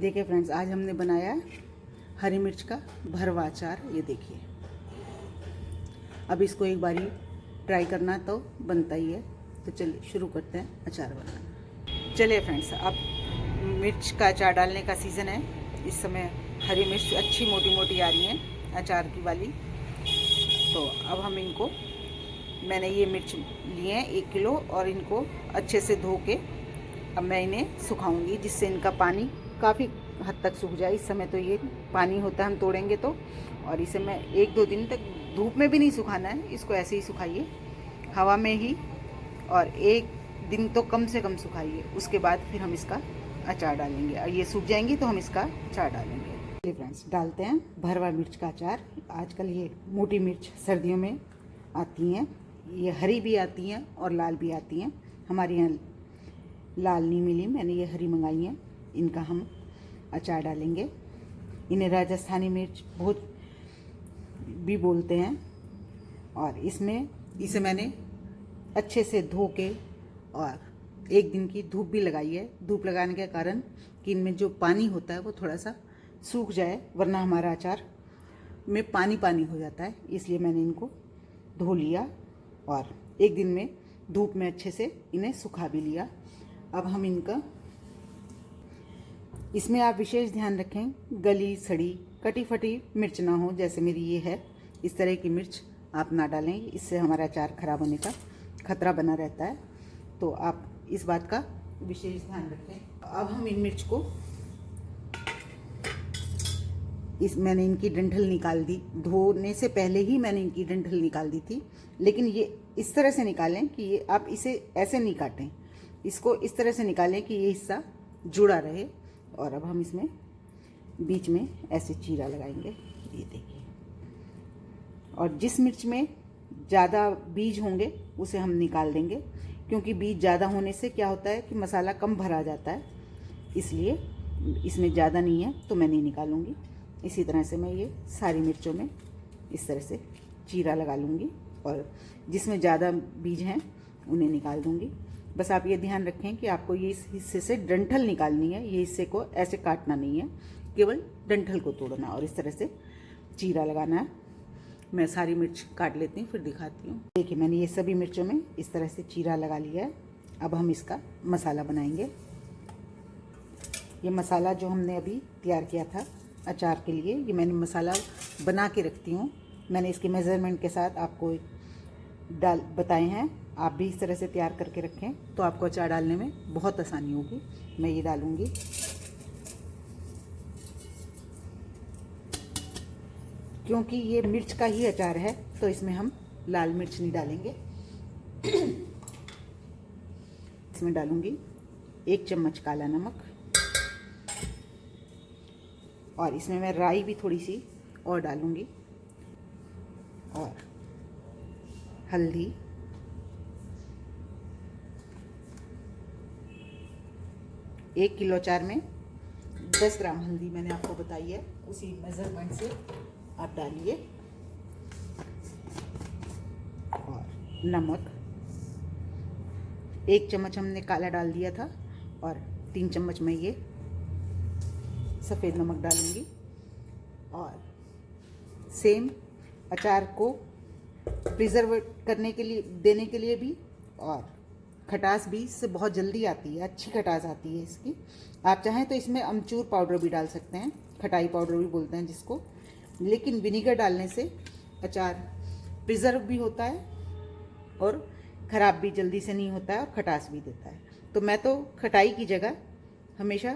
देखिए फ्रेंड्स, आज हमने बनाया हरी मिर्च का भरवा अचार। ये देखिए, अब इसको एक बारी ट्राई करना तो बनता ही है। तो चलिए शुरू करते हैं अचार बनाना। चलिए फ्रेंड्स, अब मिर्च का अचार डालने का सीज़न है। इस समय हरी मिर्च अच्छी मोटी मोटी आ रही हैं अचार की वाली। तो अब हम इनको, मैंने ये मिर्च लिए हैं 1 किलो, और इनको अच्छे से धो के अब मैं इन्हें सुखाऊंगी, जिससे इनका पानी काफ़ी हद तक सूख जाए। इस समय तो ये पानी होता है, हम तोड़ेंगे तो। और इसे मैं 1-2 दिन तक धूप में भी नहीं सुखाना है, इसको ऐसे ही सुखाइए हवा में ही, और 1 दिन तो कम से कम सुखाइए। उसके बाद फिर हम इसका अचार डालेंगे, और ये सूख जाएंगी तो हम इसका अचार डालेंगे। चलिए फ्रेंड्स, डालते हैं भरवा मिर्च का अचार। आजकल ये मोटी मिर्च सर्दियों में आती हैं, ये हरी भी आती हैं और लाल भी आती हैं। हमारे यहाँ लाल नहीं मिली, मैंने ये हरी मंगाई हैं। इनका हम अचार डालेंगे। इन्हें राजस्थानी मिर्च बहुत भी बोलते हैं। और इसे मैंने अच्छे से धो के और 1 दिन की धूप भी लगाई है। धूप लगाने के कारण कि इनमें जो पानी होता है वो थोड़ा सा सूख जाए, वरना हमारा अचार में पानी पानी हो जाता है। इसलिए मैंने इनको धो लिया और 1 दिन में धूप में अच्छे से इन्हें सुखा भी लिया। अब हम इसमें आप विशेष ध्यान रखें, गली सड़ी कटी फटी मिर्च ना हो, जैसे मेरी ये है। इस तरह की मिर्च आप ना डालें, इससे हमारा अचार खराब होने का खतरा बना रहता है। तो आप इस बात का विशेष ध्यान रखें। अब हम इन मिर्च को, मैंने इनकी डंठल निकाल दी। धोने से पहले ही मैंने इनकी डंठल निकाल दी थी, लेकिन ये इस तरह से निकालें कि ये आप इसे ऐसे नहीं काटें, इसको इस तरह से निकालें कि ये हिस्सा जुड़ा रहे। और अब हम इसमें बीच में ऐसे चीरा लगाएंगे, ये देखिए। और जिस मिर्च में ज़्यादा बीज होंगे उसे हम निकाल देंगे, क्योंकि बीज ज़्यादा होने से क्या होता है कि मसाला कम भरा जाता है। इसलिए इसमें ज़्यादा नहीं है तो मैं नहीं निकालूंगी। इसी तरह से मैं ये सारी मिर्चों में इस तरह से चीरा लगा लूँगी, और जिसमें ज़्यादा बीज हैं उन्हें निकाल दूँगी। बस आप ये ध्यान रखें कि आपको ये इस हिस्से से डंठल निकालनी है, ये हिस्से को ऐसे काटना नहीं है, केवल डंठल को तोड़ना और इस तरह से चीरा लगाना है। मैं सारी मिर्च काट लेती हूँ, फिर दिखाती हूँ। देखिए, मैंने ये सभी मिर्चों में इस तरह से चीरा लगा लिया है। अब हम इसका मसाला बनाएंगे। ये मसाला जो हमने अभी तैयार किया था अचार के लिए, ये मैंने मसाला बना के रखती हूँ। मैंने इसके मेज़रमेंट के साथ आपको बताए हैं। आप भी इस तरह से तैयार करके रखें तो आपको अचार डालने में बहुत आसानी होगी। मैं ये डालूँगी। क्योंकि ये मिर्च का ही अचार है तो इसमें हम लाल मिर्च नहीं डालेंगे। इसमें डालूँगी 1 चम्मच काला नमक, और इसमें मैं राई भी थोड़ी सी और डालूँगी, और हल्दी, एक किलो अचार में 10 ग्राम हल्दी मैंने आपको बताई है, उसी मेज़रमेंट से आप डालिए। और नमक 1 चम्मच हमने काला डाल दिया था, और 3 चम्मच मैं ये सफ़ेद नमक डालूँगी। और सेम अचार को प्रिजर्व करने के लिए, देने के लिए भी, और खटास भी इससे बहुत जल्दी आती है, अच्छी खटास आती है इसकी। आप चाहें तो इसमें अमचूर पाउडर भी डाल सकते हैं, खटाई पाउडर भी बोलते हैं जिसको। लेकिन विनीगर डालने से अचार प्रिजर्व भी होता है और ख़राब भी जल्दी से नहीं होता है, और खटास भी देता है। तो मैं तो खटाई की जगह हमेशा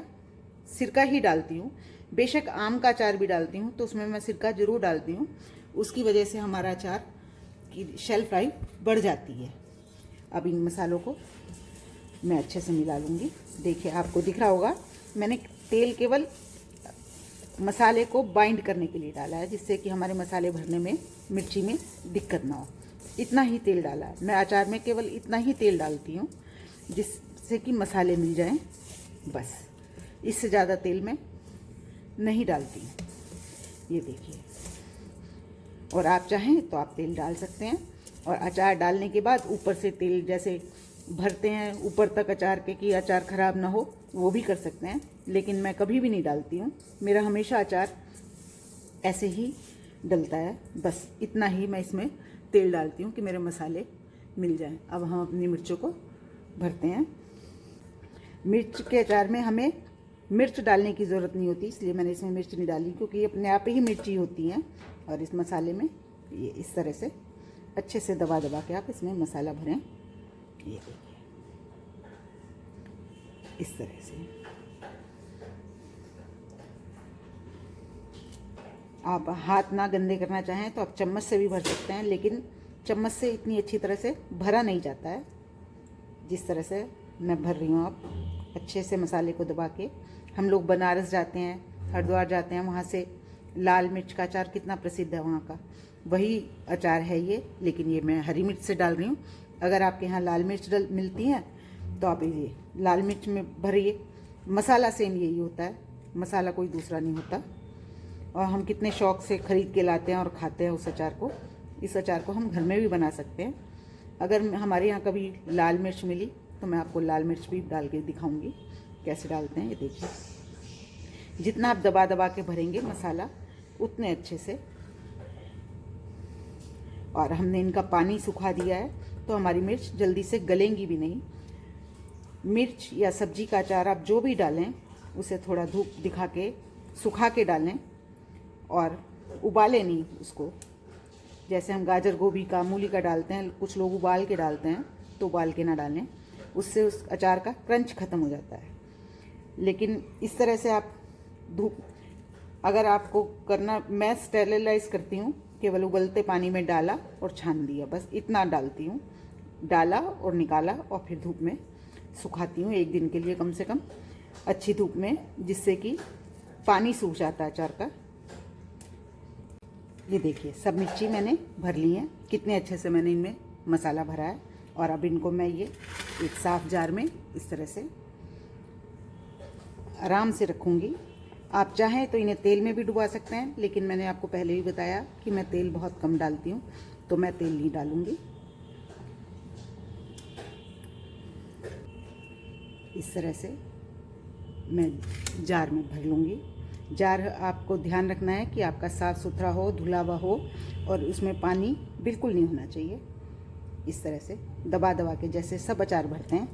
सिरका ही डालती हूँ। बेशक आम का अचार भी डालती हूँ तो उसमें मैं सिरका ज़रूर डालती हूँ। उसकी वजह से हमारा अचार की शेल्फ लाइफ बढ़ जाती है। अब इन मसालों को मैं अच्छे से मिला लूँगी। देखिए, आपको दिख रहा होगा, मैंने तेल केवल मसाले को बाइंड करने के लिए डाला है, जिससे कि हमारे मसाले भरने में, मिर्ची में दिक्कत ना हो। इतना ही तेल डाला है मैं अचार में, केवल इतना ही तेल डालती हूँ जिससे कि मसाले मिल जाएं, बस। इससे ज़्यादा तेल मैं नहीं डालती। ये देखिए, और आप चाहें तो आप तेल डाल सकते हैं। और अचार डालने के बाद ऊपर से तेल जैसे भरते हैं ऊपर तक अचार के कि अचार ख़राब ना हो, वो भी कर सकते हैं, लेकिन मैं कभी भी नहीं डालती हूँ। मेरा हमेशा अचार ऐसे ही डलता है। बस इतना ही मैं इसमें तेल डालती हूँ कि मेरे मसाले मिल जाएं। अब हम अपनी मिर्चों को भरते हैं। मिर्च के अचार में हमें मिर्च डालने की ज़रूरत नहीं होती, इसलिए मैंने इसमें मिर्च नहीं डाली, क्योंकि अपने आप ही मिर्ची होती हैं। और इस मसाले में ये इस तरह से अच्छे से दबा दबा के आप इसमें मसाला भरें। ये देखिए इस तरह से आप हाथ ना गंदे करना चाहें तो आप चम्मच से भी भर सकते हैं, लेकिन चम्मच से इतनी अच्छी तरह से भरा नहीं जाता है जिस तरह से मैं भर रही हूँ। आप अच्छे से मसाले को दबा के, हम लोग बनारस जाते हैं, हरिद्वार जाते हैं, वहाँ से लाल मिर्च का अचार कितना प्रसिद्ध है वहाँ का, वही अचार है ये, लेकिन ये मैं हरी मिर्च से डाल रही हूँ। अगर आपके यहाँ लाल मिर्च मिलती हैं तो आप ये लाल मिर्च में भरिए। मसाला सेम यही होता है, मसाला कोई दूसरा नहीं होता। और हम कितने शौक़ से ख़रीद के लाते हैं और खाते हैं उस अचार को। इस अचार को हम घर में भी बना सकते हैं। अगर हमारे यहाँ कभी लाल मिर्च मिली तो मैं आपको लाल मिर्च भी डाल के दिखाऊंगी कैसे डालते हैं। ये देखिए, जितना आप दबा दबा के भरेंगे मसाला उतने अच्छे से। और हमने इनका पानी सुखा दिया है तो हमारी मिर्च जल्दी से गलेंगी भी नहीं। मिर्च या सब्जी का अचार आप जो भी डालें उसे थोड़ा धूप दिखा के सुखा के डालें, और उबालें नहीं उसको। जैसे हम गाजर गोभी का मूली का डालते हैं, कुछ लोग उबाल के डालते हैं, तो उबाल के ना डालें, उससे उस अचार का क्रंच ख़त्म हो जाता है। लेकिन इस तरह से आप धूप, अगर आपको करना, मैं स्टेरिलाइज करती हूँ, केवल उबलते पानी में डाला और छान दिया, बस इतना डालती हूँ। डाला और निकाला और फिर धूप में सुखाती हूँ 1 दिन के लिए कम से कम, अच्छी धूप में, जिससे कि पानी सूख जाता है अचार का। ये देखिए सब मिर्ची मैंने भर ली हैं, कितने अच्छे से मैंने इनमें मसाला भरा है। और अब इनको मैं ये एक साफ़ जार में इस तरह से आराम से रखूँगी। आप चाहें तो इन्हें तेल में भी डुबा सकते हैं, लेकिन मैंने आपको पहले ही बताया कि मैं तेल बहुत कम डालती हूँ, तो मैं तेल नहीं डालूँगी। इस तरह से मैं जार में भर लूँगी। जार आपको ध्यान रखना है कि आपका साफ़ सुथरा हो, धुला हुआ हो, और उसमें पानी बिल्कुल नहीं होना चाहिए। इस तरह से दबा दबा के, जैसे सब अचार भरते हैं,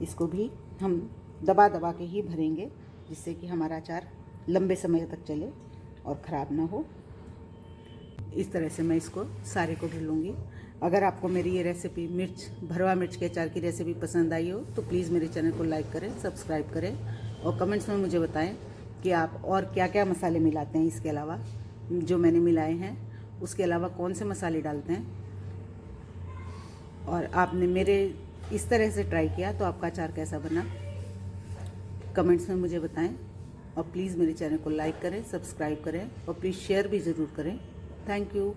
इसको भी हम दबा दबा के ही भरेंगे, जिससे कि हमारा अचार लंबे समय तक चले और ख़राब ना हो। इस तरह से मैं इसको सारे को भर लूँगी। अगर आपको मेरी ये रेसिपी भरवा मिर्च के अचार की रेसिपी पसंद आई हो तो प्लीज़ मेरे चैनल को लाइक करें, सब्सक्राइब करें, और कमेंट्स में मुझे बताएं कि आप और क्या क्या मसाले मिलाते हैं, इसके अलावा जो मैंने मिलाए हैं उसके अलावा कौन से मसाले डालते हैं। और आपने मेरे इस तरह से ट्राई किया तो आपका अचार कैसा बना, कमेंट्स में मुझे बताएं। और प्लीज़ मेरे चैनल को लाइक करें, सब्सक्राइब करें, और प्लीज़ शेयर भी ज़रूर करें। Thank you.